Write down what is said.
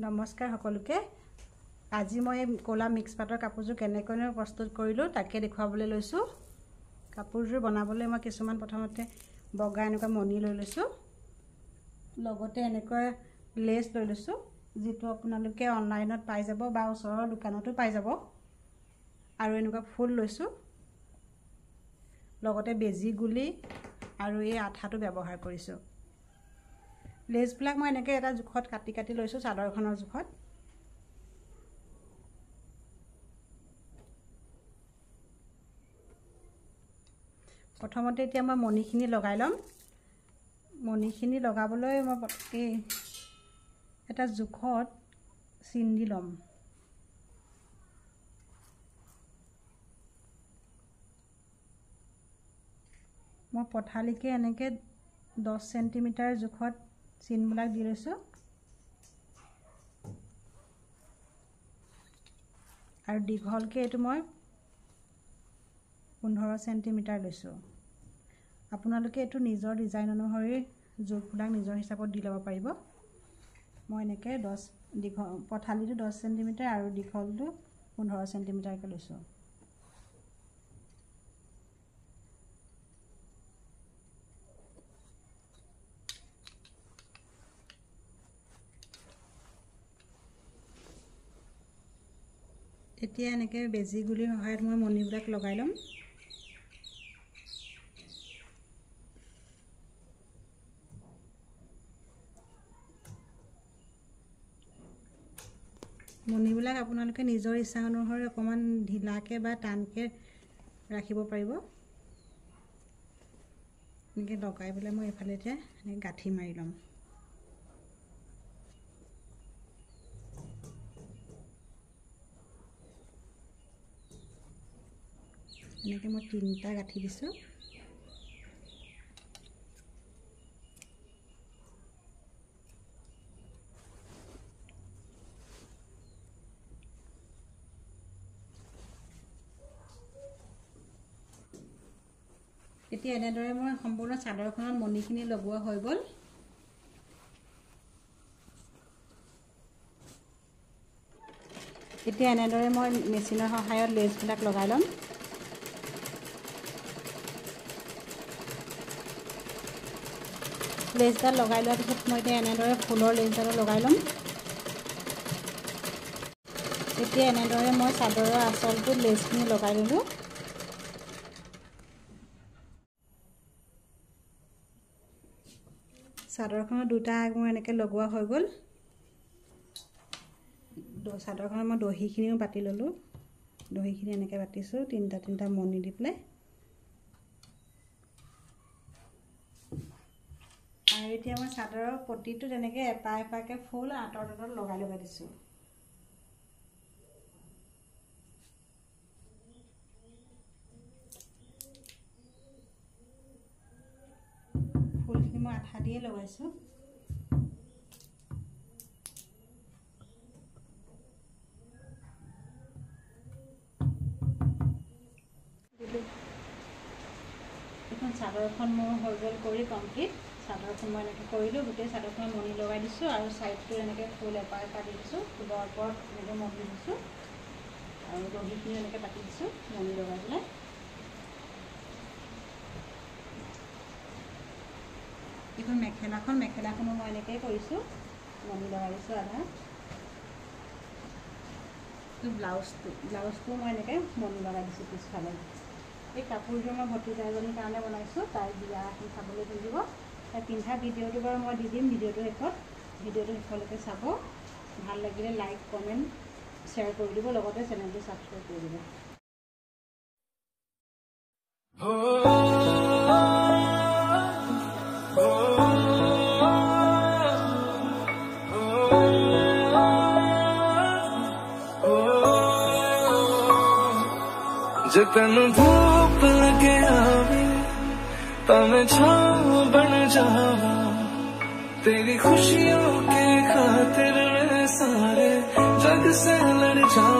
নমস্কাৰ সকলোকে আজি মই কোলা মিক্স পাটৰ কাপোৰযোৰ কেনেকৈ প্ৰস্তুত কৰিলো তাকে দেখুৱাবলৈ লৈছো কাপোৰযোৰ বনাবলৈ মই কিছুমান প্ৰথমতে বগা এনেকুৱা মণি লৈ লৈছো লগতে এনেকৈ লেছ লৈ লৈছো যেটো আপোনালোকে অনলাইনত পাই যাব বা ওচৰৰ দোকানতো পাই যাব আৰু এনেকুৱা ফুল লৈছো লগতে বেজি গুলি আৰু এই আঠাটো ব্যৱহাৰ কৰিছো লেছ ব্লাক মই এনেকৈ এটা জুখত কাটি কাটি লৈছো চাদৰখনৰ জুখত প্ৰথমতে এতিয়া মই মণিখিনি লগাই লম মণিখিনি লগাবলৈ মই এই এটা জুখত চিন দি লম মই পঠালিকে এনেকৈ 10 সেন্টিমিটাৰ জুখত চিনবিলাক দি লৈছো আৰু দীঘলকে এটো মই 15 সেন্টিমিটাৰ লৈছো আপোনালোকে এটো নিজৰ ডিজাইন অনুসৰি জোখবিলাক নিজৰ হিচাপত দি ল'ব পাৰিব মই এনেকৈ 10 দীঘল পঠালিটো 10 সেন্টিমিটাৰ আৰু দীঘলটো 15 সেন্টিমিটাৰ কে লৈছো এতিয়া এনেকৈ বেজি গুলিৰ সহায়ত মই মণিবিলাক লগাই লম মণিবিলাক আপোনালোকে নিজৰ ইচ্ছা অনুসৰি অকমান ঢিলাকে বা টানকে ৰাখিব পাৰিব এনেকৈ লগাই পেলাই মই এফালে এতিয়া গাঁঠি মাৰি লম এনেকৈ মই 3টা গাঁঠি দিছো এতিয়া এনেদৰে মই সম্পূৰ্ণ চাদৰখনত মণিখিনি লগোৱা হৈ গল এতিয়া এনেদৰে মই মেচিনৰ সহায়ত লেছবিলাক লগাই লম লেছডাল লগাই লোৱাৰ পিছত মই এতিয়া এনেদৰে ফুলৰ লেছডাল লগাই লম এতিয়া এনেদৰে মই চাদৰৰ আঁচলটো লেছখিনি লগাই ললো চাদৰখনৰ দুটা আগ মই এনেকৈ লগোৱা হৈ গল চাদৰখনৰ মই দহিখিনিও বাতি ললো দহিখিনি এনেকৈ বাতিছো তিনটা মণি দি পেলাই আৰু এতিয়া মই চাদৰৰ পটিটো তেনেকৈ এটা এটাকে ফুল আঁতৰত লগাই দিছো ফুলখিনি মই আঠা দিয়ে লগাইছো এখন চাদৰখন মোৰ হৈ গল কৰি কমপ্লিট চাদৰখন মই এনেকৈ কৰিলো গোটেই চাদৰখন মণি লগাই দিছো আৰু সাইডটো এনেকৈ ফুল এটা দি দিছো ফুলৰ ওপৰত এনেকৈ মণি দিছো আৰু দহিখিনি এনেকৈ পাতি দিছো মণি লগাই পেলাই এখন মেখেলাখনো মই এনেকৈ কৰিছো মণি লগাই দিছো আধা ব্লাউজটো মই এনেকৈ মণি লগাই দিছো পিছফালে এই কাপোৰযোৰ মই ভতিজাজনীৰ কাৰণে বনাইছো তাই বিয়া এখন খাবলৈ পিন্ধিব তাই পিন্ধা ভিডিঅ'টো বাৰু মই দি দিম ভিডিঅ'টো শেষলৈকে চাব ভাল লাগিলে লাইক কমেণ্ট শ্বেয়াৰ কৰি দিব লগতে চেনেলটো ছাবস্ক্ৰাইব কৰি দিব जे तेन धूप लगे आवे तामें छाँव बन जावा तेरी खुशियों के खातिर मैं सारे जग से लड़ जाऊं